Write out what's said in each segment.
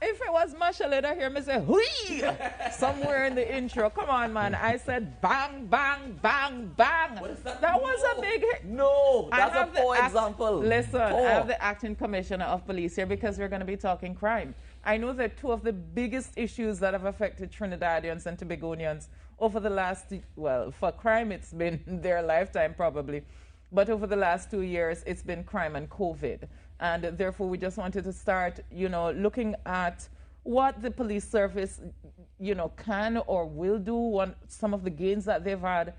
If it was Marshall, you'd hear me say, "Hui!" somewhere in the intro. Come on, man. I said, bang, bang, bang, bang. What is that? That was a big hit. No, that's a poor example. Listen, Poor. I have the acting commissioner of police here because we're going to be talking crime. I know that two of the biggest issues that have affected Trinidadians and Tobagonians over the last, well, for crime, it's been their lifetime probably. But over the last 2 years, it's been crime and COVID. And therefore, we just wanted to start, looking at what the police service, can or will do, some of the gains that they've had,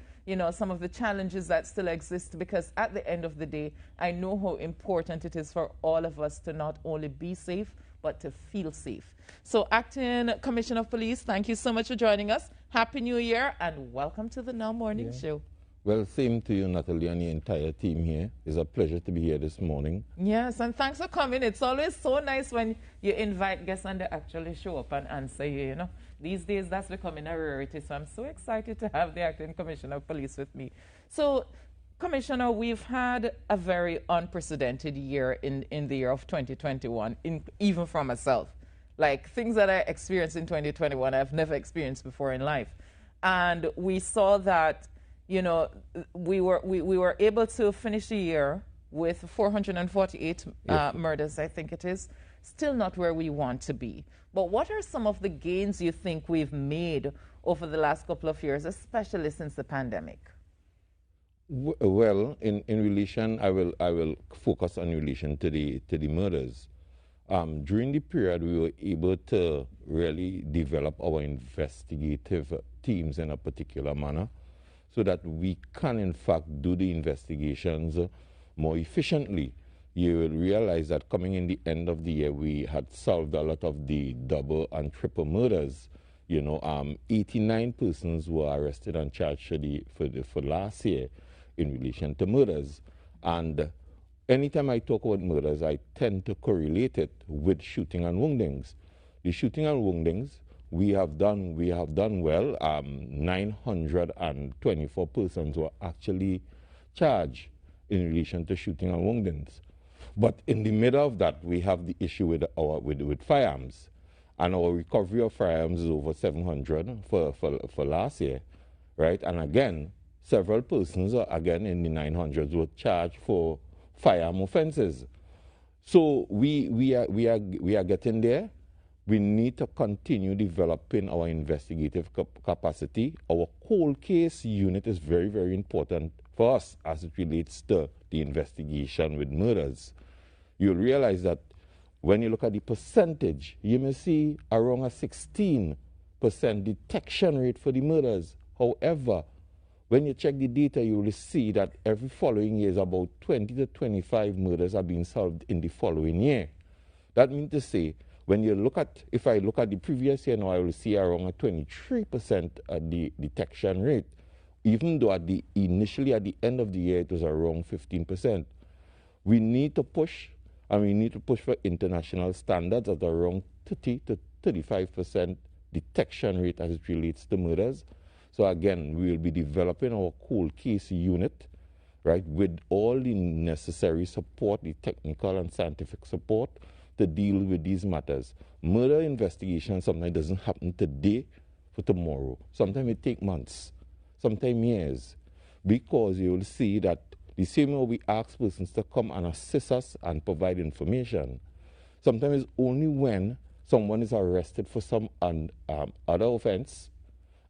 some of the challenges that still exist. Because at the end of the day, I know how important it is for all of us to not only be safe, but to feel safe. So, Acting Commissioner of Police, thank you so much for joining us. Happy New Year and welcome to the Now Morning Show. Well, same to you, Natalie, and the entire team here. It's a pleasure to be here this morning. Yes, and thanks for coming. It's always so nice when you invite guests and they actually show up and answer you, These days, that's becoming a rarity, so I'm so excited to have the Acting Commissioner of Police with me. So, Commissioner, we've had a very unprecedented year in the year of 2021, even for myself. Like, things that I experienced in 2021, I've never experienced before in life. And we saw that we were able to finish the year with 448 murders, I think it is. Still not where we want to be. But what are some of the gains you think we've made over the last couple of years, especially since the pandemic? Well, in relation, I will focus on relation to the murders. During the period, we were able to really develop our investigative teams in a particular manner, so that we can, in fact, do the investigations more efficiently. You will realize that coming in the end of the year, we had solved a lot of the double and triple murders. 89 persons were arrested and charged for last year in relation to murders. And anytime I talk about murders, I tend to correlate it with shooting and woundings. The shooting and woundings, we have done well. 924 persons were actually charged in relation to shooting and woundings. But in the middle of that, we have the issue with firearms, and our recovery of firearms is over 700 for last year, right? And again, several persons again in the 900s were charged for firearm offenses. So we are getting there. We need to continue developing our investigative capacity. Our cold case unit is very, very important for us as it relates to the investigation with murders. You'll realize that when you look at the percentage, you may see around a 16% detection rate for the murders. However, when you check the data, you will see that every following year is about 20 to 25 murders are being solved in the following year. That means to say, when you look at, if I look at the previous year now, I will see around a 23% the detection rate, even though initially at the end of the year it was around 15%. We need to push, and we need to push for international standards at around 30 to 35% detection rate as it relates to murders. So again, we will be developing our cold case unit, right, with all the necessary support, the technical and scientific support, to deal with these matters. Murder investigation sometimes doesn't happen today for tomorrow. Sometimes it takes months, sometimes years, because you will see that the same way we ask persons to come and assist us and provide information, sometimes it's only when someone is arrested for some other offense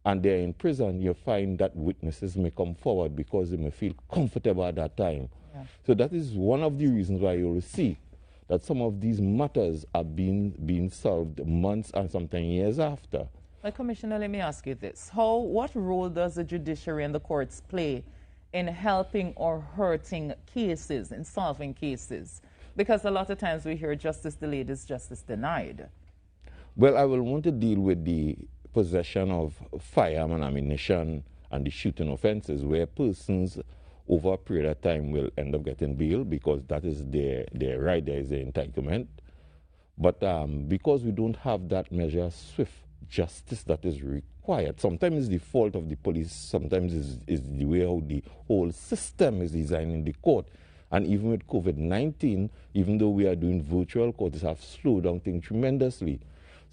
and they're in prison, you find that witnesses may come forward because they may feel comfortable at that time. Yeah. So that is one of the reasons why you will see that some of these matters are being solved months and sometimes years after. Well, Commissioner, let me ask you this. What role does the judiciary and the courts play in helping or hurting cases, in solving cases? Because a lot of times we hear justice delayed is justice denied. Well, I will want to deal with the possession of firearm and ammunition and the shooting offenses, where persons over a period of time will end up getting bail because that is their right, there is their entitlement. But because we don't have that measure of swift justice that is required, sometimes it's the fault of the police, sometimes it's the way how the whole system is designed in the court. And even with COVID-19, even though we are doing virtual courts, it have slowed down things tremendously.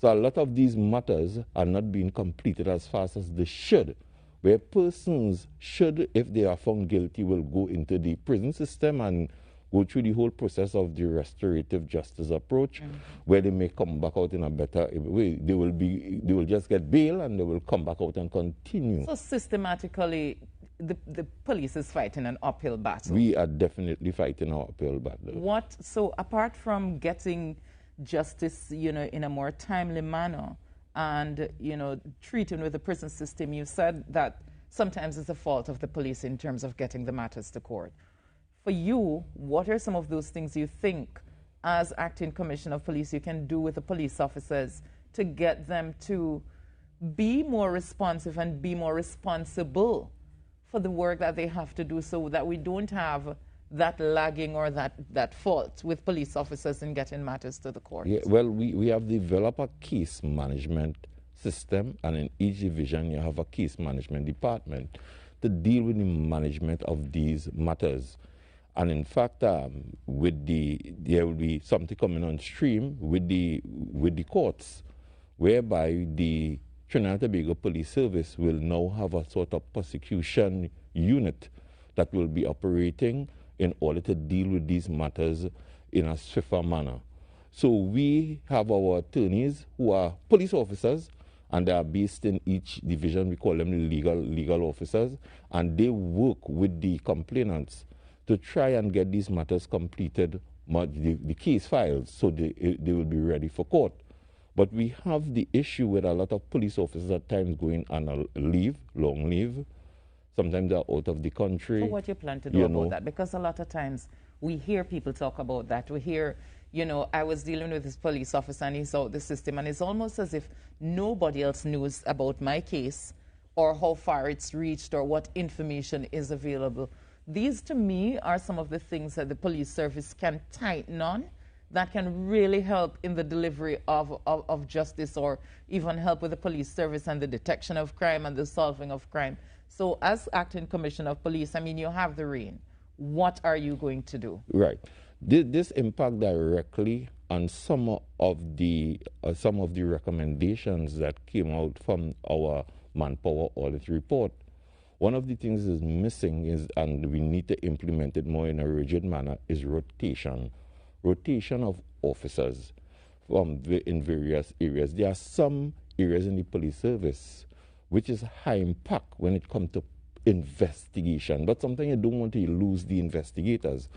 So a lot of these matters are not being completed as fast as they should, where persons should, if they are found guilty, will go into the prison system and go through the whole process of the restorative justice approach, where they may come back out in a better way. They will just get bail and they will come back out and continue. So systematically, the police is fighting an uphill battle. We are definitely fighting an uphill battle. So apart from getting justice, in a more timely manner and, treating with the prison system, you said that sometimes it's the fault of the police in terms of getting the matters to court. For you, what are some of those things you think, as acting commissioner of police, you can do with the police officers to get them to be more responsive and be more responsible for the work that they have to do, so that we don't have that lagging or that fault with police officers in getting matters to the court? Yeah, well, we have developed a case management system, and in each division you have a case management department to deal with the management of these matters. And in fact, there will be something coming on stream with the courts, whereby the Trinidad and Tobago Police Service will now have a sort of prosecution unit that will be operating in order to deal with these matters in a swifter manner. So we have our attorneys who are police officers, and they are based in each division. We call them legal officers, and they work with the complainants to try and get these matters completed, the case files, so they will be ready for court. But we have the issue with a lot of police officers at times going on a leave, long leave. Sometimes they're out of the country. So what you plan to do about that? Because a lot of times we hear people talk about that. We hear, I was dealing with this police officer and he's out the system, and it's almost as if nobody else knows about my case or how far it's reached or what information is available. These, to me, are some of the things that the police service can tighten on that can really help in the delivery of justice, or even help with the police service and the detection of crime and the solving of crime. So as acting commissioner of police, you have the reign. What are you going to do? Right. This impact directly on some of the recommendations that came out from our manpower audit report. One of the things is missing and we need to implement it more in a rigid manner, is rotation. Rotation of officers in various areas. There are some areas in the police service which is high impact when it comes to investigation, but sometimes you don't want to lose the investigators.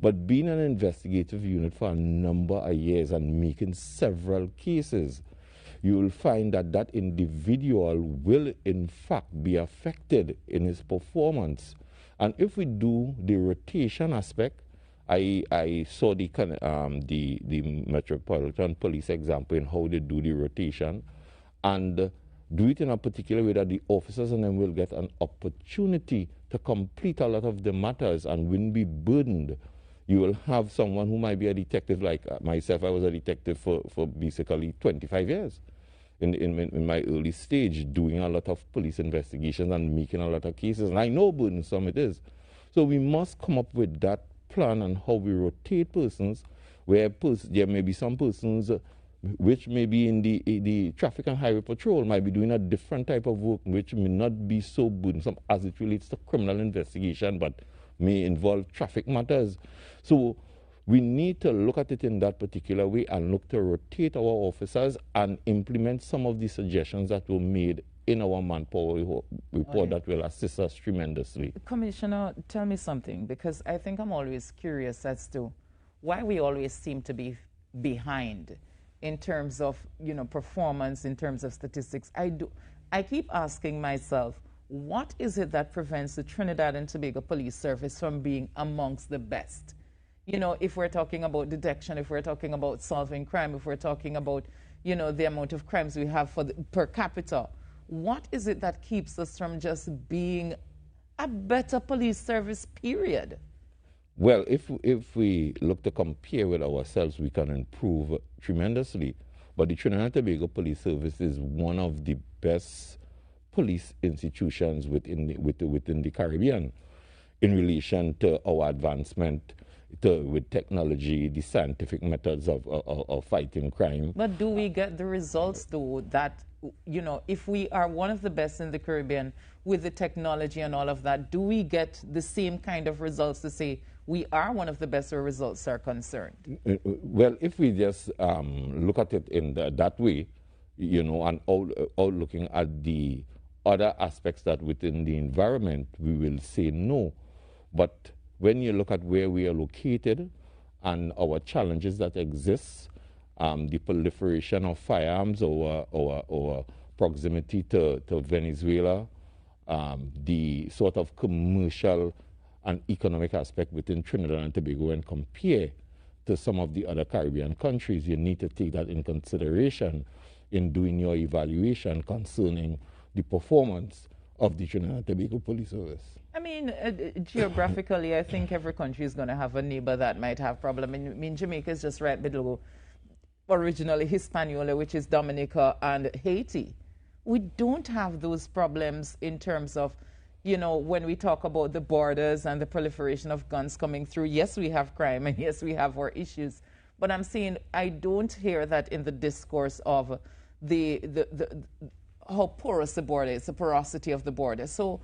But being an investigative unit for a number of years and making several cases, you will find that individual will in fact be affected in his performance. And if we do the rotation aspect, I saw the Metropolitan Police example in how they do the rotation, and do it in a particular way that the officers and them will get an opportunity to complete a lot of the matters and wouldn't be burdened. You will have someone who might be a detective like myself. I was a detective for basically 25 years in my early stage, doing a lot of police investigations and making a lot of cases. And I know how burdensome it is. So we must come up with that plan on how we rotate persons, where there may be some persons which may be in the traffic and highway patrol, might be doing a different type of work which may not be so burdensome as it relates to criminal investigation, but may involve traffic matters. So we need to look at it in that particular way and look to rotate our officers and implement some of the suggestions that were made in our manpower report that will assist us tremendously. Commissioner, tell me something, because I think I'm always curious as to why we always seem to be behind in terms of, performance, in terms of statistics. I keep asking myself, what is it that prevents the Trinidad and Tobago Police Service from being amongst the best? If we're talking about detection, if we're talking about solving crime, if we're talking about, the amount of crimes we have per capita, what is it that keeps us from just being a better police service, period? Well, if we look to compare with ourselves, we can improve tremendously. But the Trinidad and Tobago Police Service is one of the best police institutions within the Caribbean in relation to our advancement. with technology, the scientific methods of fighting crime. But do we get the results, though, that, you know, if we are one of the best in the Caribbean with the technology and all of that, do we get the same kind of results to say we are one of the best where results are concerned? Well, if we just look at it in that way, you know, and all looking at the other aspects that within the environment, we will say no. But when you look at where we are located and our challenges that exist, the proliferation of firearms or proximity to Venezuela, the sort of commercial and economic aspect within Trinidad and Tobago and compare to some of the other Caribbean countries, you need to take that in consideration in doing your evaluation concerning the performance of the Trinidad and Tobago Police Service. I mean, geographically, I think every country is going to have a neighbor that might have problem. I mean, Jamaica is just right below, originally Hispaniola, which is Dominica and Haiti. We don't have those problems in terms of, you know, when we talk about the borders and the proliferation of guns coming through. Yes, we have crime, and yes, we have our issues. But I'm saying I don't hear that in the discourse of how porous the border is, the porosity of the border. So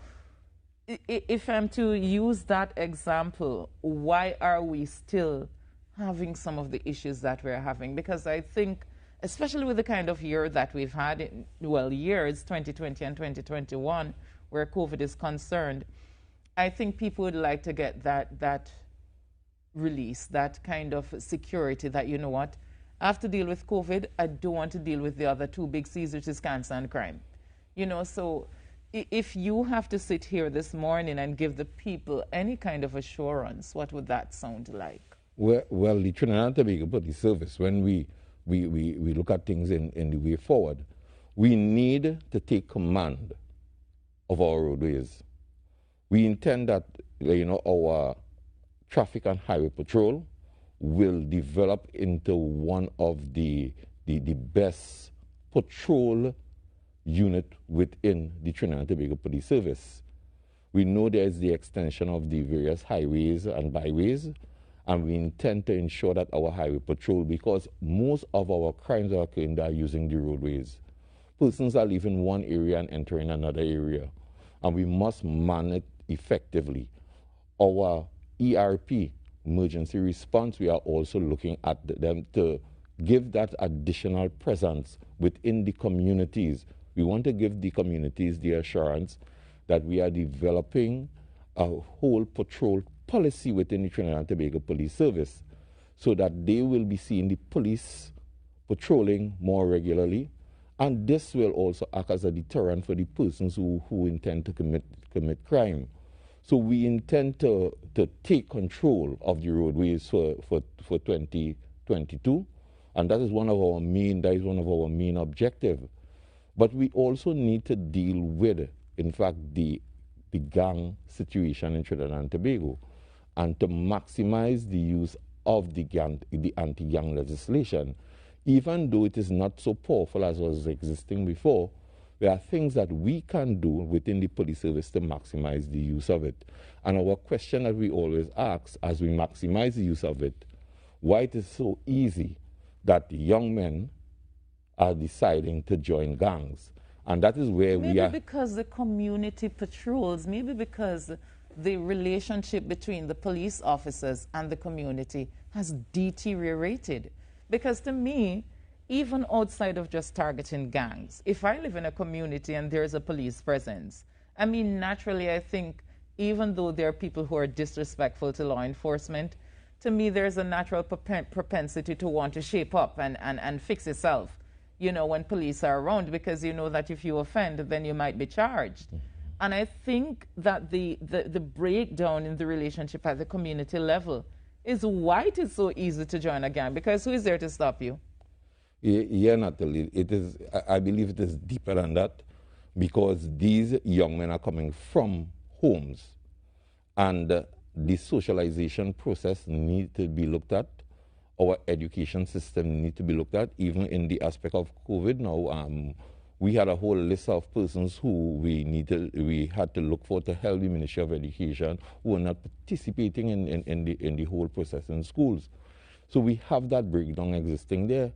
if I'm to use that example, why are we still having some of the issues that we're having? Because I think, especially with the kind of year that we've had, years, 2020 and 2021, where COVID is concerned, I think people would like to get that release, that kind of security that, you know what, I have to deal with COVID, I don't want to deal with the other two big C's, which is cancer and crime. You know, so if you have to sit here this morning and give the people any kind of assurance, what would that sound like? Well, the Trinidad and Tobago Police Service, when we look at things in the way forward, we need to take command of our roadways. We intend that, you know, our traffic and highway patrol will develop into one of the best patrol unit within the Trinidad and Tobago Police Service. We know there is the extension of the various highways and byways, and we intend to ensure that our highway patrol, because most of our crimes are occurring there using the roadways. Persons are leaving one area and entering another area, and we must man it effectively. Our ERP, emergency response, we are also looking at them to give that additional presence within the communities. We want to give the communities the assurance that we are developing a whole patrol policy within the Trinidad and Tobago Police Service so that they will be seeing the police patrolling more regularly, and this will also act as a deterrent for the persons who intend to commit crime. So we intend to take control of the roadways for 2022, and that is one of our main objectives. But we also need to deal with, in fact, the gang situation in Trinidad and Tobago, and to maximize the use of the anti-gang legislation. Even though it is not so powerful as was existing before, there are things that we can do within the police service to maximize the use of it. And our question that we always ask as we maximize the use of it, why it is so easy that young men are deciding to join gangs. And that is where we are. Maybe because the community patrols, maybe because the relationship between the police officers and the community has deteriorated. Because to me, even outside of just targeting gangs, if I live in a community and there's a police presence, I mean, naturally, I think even though there are people who are disrespectful to law enforcement, to me, there's a natural propensity to want to shape up and fix itself, you know, when police are around, because you know that if you offend, then you might be charged. And I think that the breakdown in the relationship at the community level is why it is so easy to join a gang, because who is there to stop you? Yeah, Natalie, I believe it is deeper than that, because these young men are coming from homes, and the socialization process needs to be looked at. Our education system needs to be looked at, even in the aspect of COVID now. we had a whole list of persons who we had to look for to help the Ministry of Education who were not participating in the whole process in schools. So we have that breakdown existing there.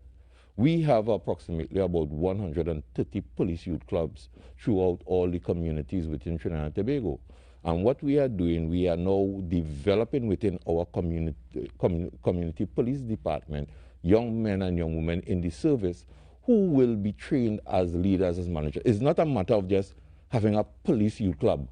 We have approximately about 130 police youth clubs throughout all the communities within Trinidad and Tobago. And what we are doing, we are now developing within our community police department young men and young women in the service who will be trained as leaders, as managers. It's not a matter of just having a police youth club,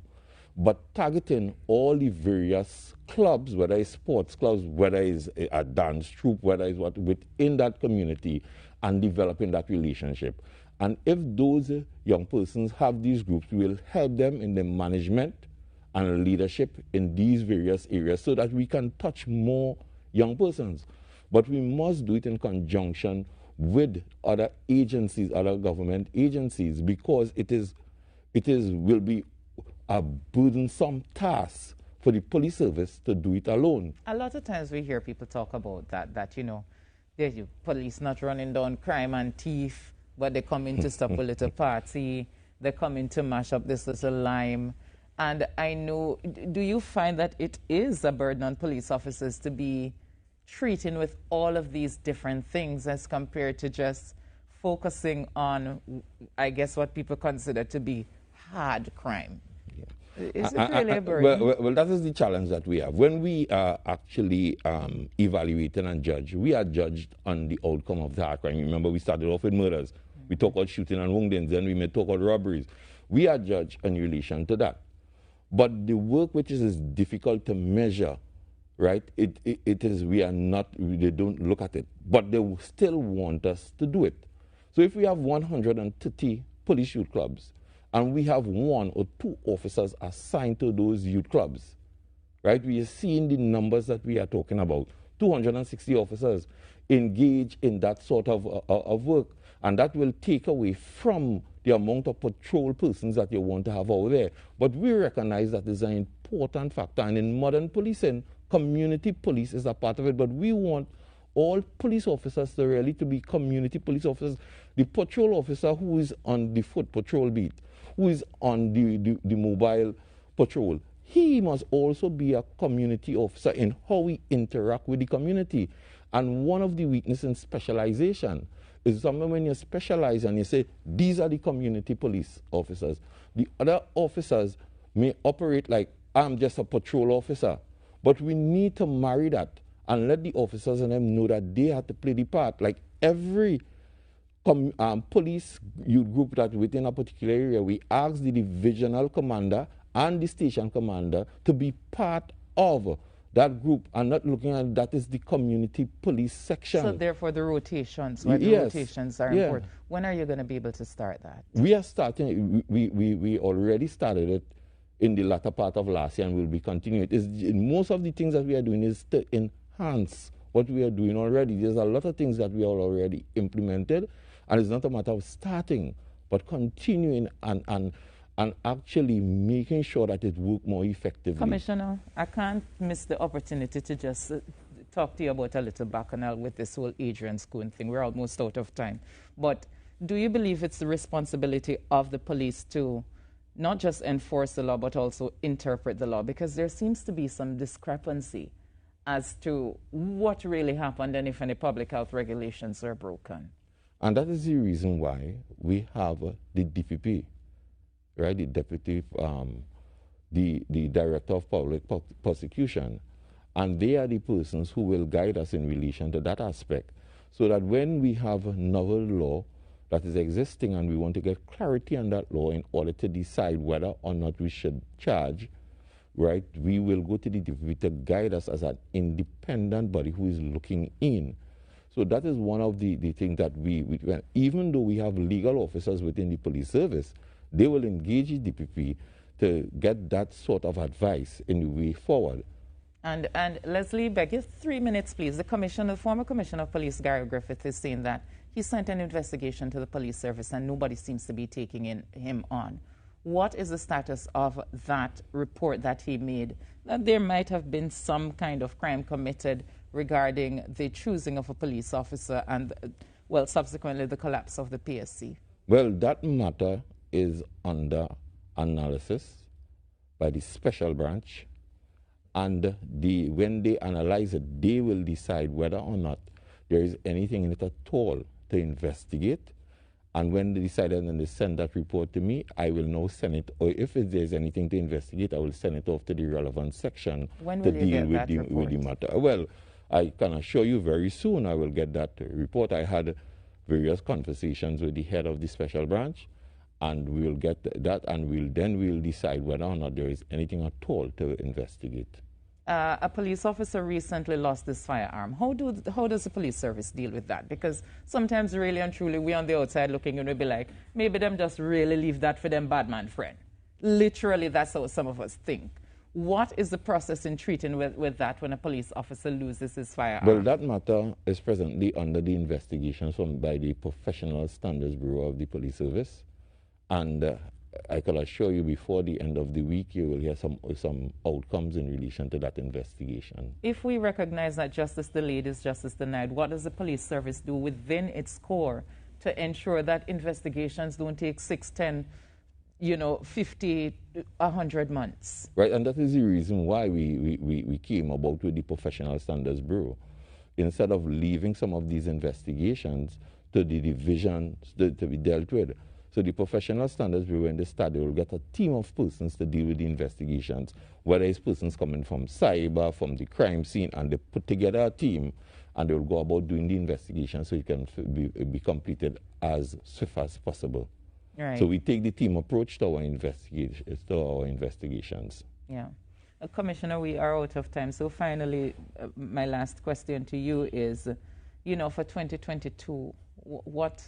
but targeting all the various clubs, whether it's sports clubs, whether it's a dance troupe, whether it's what, within that community, and developing that relationship. And if those young persons have these groups, we will help them in the management and leadership in these various areas so that we can touch more young persons. But we must do it in conjunction with other agencies, other government agencies, because it will be a burdensome task for the police service to do it alone. A lot of times we hear people talk about that you know, the police not running down crime and thief, but they come in to stop a little party, they come in to mash up this little lime. And I know, do you find that it is a burden on police officers to be treating with all of these different things as compared to just focusing on, I guess, what people consider to be hard crime? Yeah. Is it really a burden? Well, that is the challenge that we have. When we are actually evaluating and judge, we are judged on the outcome of the hard crime. Remember, we started off with murders. We talk about shooting and woundings, then we may talk about robberies. We are judged in relation to that. But the work which is difficult to measure, right, it is, they don't look at it, but they still want us to do it. So if we have 130 police youth clubs, and we have 1 or 2 officers assigned to those youth clubs, right, we are seeing the numbers that we are talking about, 260 officers engaged in that sort of work, and that will take away from the amount of patrol persons that you want to have over there. But we recognize that is an important factor. And in modern policing, community police is a part of it. But we want all police officers to really to be community police officers. The patrol officer who is on the foot patrol beat, who is on the mobile patrol, he must also be a community officer in how we interact with the community. And one of the weaknesses in specialization is sometimes when you specialize and you say, these are the community police officers. The other officers may operate like, I'm just a patrol officer. But we need to marry that and let the officers and them know that they have to play the part. Like every police youth group that within a particular area, we ask the divisional commander and the station commander to be part of that group and not looking at that is the community police section. So therefore the rotations, rotations are important. When are you going to be able to start that? We are starting, we already started it in the latter part of last year and we'll be continuing it. Most of the things that we are doing is to enhance what we are doing already. There's a lot of things that we are already implemented, and it's not a matter of starting, but continuing and actually making sure that it works more effectively. Commissioner, I can't miss the opportunity to just talk to you about a little bacchanal with this whole Adrian Schoon thing. We're almost out of time. But do you believe it's the responsibility of the police to not just enforce the law, but also interpret the law? Because there seems to be some discrepancy as to what really happened and if any public health regulations are broken. And that is the reason why we have the DPP, right, the deputy, the director of public prosecution, and they are the persons who will guide us in relation to that aspect, so that when we have a novel law that is existing and we want to get clarity on that law in order to decide whether or not we should charge, right, we will go to the DPP to guide us as an independent body who is looking in. So that is one of the things that even though we have legal officers within the police service, they will engage the DPP to get that sort of advice in the way forward. And Leslie, beg you 3 minutes, please. The former commissioner of police, Gary Griffith, is saying that he sent an investigation to the police service and nobody seems to be taking him on. What is the status of that report that he made, that there might have been some kind of crime committed regarding the choosing of a police officer and, well, subsequently the collapse of the PSC? Well, that matter is under analysis by the special branch, and when they analyze it, they will decide whether or not there is anything in it at all to investigate. And when they decide and then they send that report to me, I will now send it, or if there's anything to investigate, I will send it off to the relevant section to deal with the matter. Well, I can assure you very soon I will get that report. I had various conversations with the head of the special branch, and we will get that, and we'll decide whether or not there is anything at all to investigate. A police officer recently lost his firearm. How does the police service deal with that? Because sometimes really and truly we on the outside looking and we be like, maybe them just really leave that for them bad man friend. Literally, that's how some of us think. What is the process in treating with that when a police officer loses his firearm? Well, that matter is presently under the investigation by the Professional Standards Bureau of the Police Service. And I can assure you before the end of the week, you will hear some outcomes in relation to that investigation. If we recognize that justice delayed is justice denied, what does the police service do within its core to ensure that investigations don't take 6, 10, 50, 100 months? Right, and that is the reason why we came about with the Professional Standards Bureau. Instead of leaving some of these investigations to the divisions to be dealt with. So the Professional Standards Bureau, when they start, they will get a team of persons to deal with the investigations, whether it's persons coming from cyber, from the crime scene, and they put together a team, and they will go about doing the investigation so it can be completed as swift as possible. Right. So we take the team approach to our investigations. Yeah. Commissioner, we are out of time. So finally, my last question to you is, for 2022, what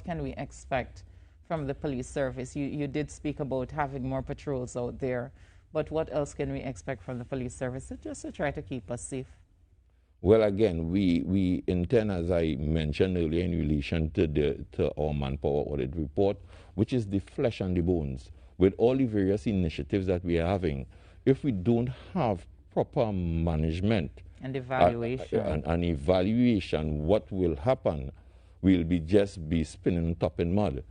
can we expect from the police service? You did speak about having more patrols out there, but what else can we expect from the police service just to try to keep us safe? Well, again, we intend, as I mentioned earlier, in relation to our manpower audit report, which is the flesh and the bones, with all the various initiatives that we are having. If we don't have proper management and evaluation, what will happen? We'll just be spinning top in mud.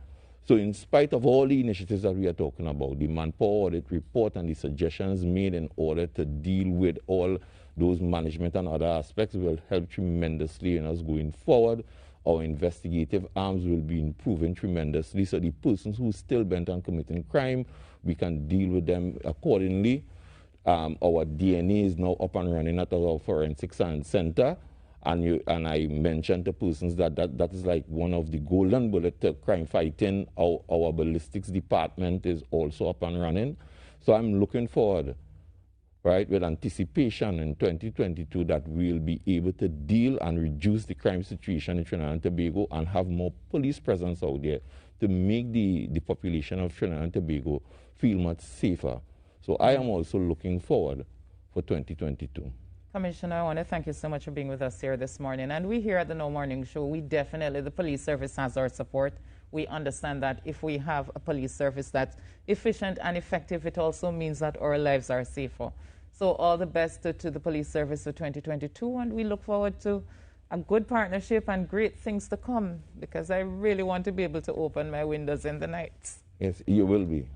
So in spite of all the initiatives that we are talking about, the manpower audit report and the suggestions made in order to deal with all those management and other aspects will help tremendously in us going forward. Our investigative arms will be improving tremendously. So the persons who are still bent on committing crime, we can deal with them accordingly. Our DNA is now up and running at our forensic science center. And I mentioned to persons that is like one of the golden bullets to crime fighting. Our ballistics department is also up and running. So I'm looking forward, right, with anticipation in 2022 that we'll be able to deal and reduce the crime situation in Trinidad and Tobago and have more police presence out there to make the population of Trinidad and Tobago feel much safer. So I am also looking forward for 2022. Commissioner, I want to thank you so much for being with us here this morning. And we here at the No Morning Show, the police service has our support. We understand that if we have a police service that's efficient and effective, it also means that our lives are safer. So all the best to the police service for 2022, and we look forward to a good partnership and great things to come, because I really want to be able to open my windows in the nights. Yes, you will be.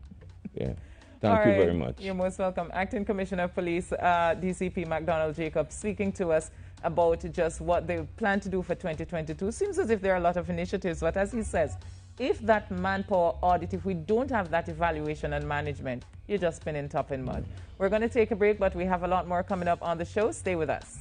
Yeah. Thank you very much. You're most welcome. Acting Commissioner of Police, DCP McDonald Jacob, speaking to us about just what they plan to do for 2022. Seems as if there are a lot of initiatives, but as he says, if that manpower audit, if we don't have that evaluation and management, you're just spinning top in mud. We're going to take a break, but we have a lot more coming up on the show. Stay with us.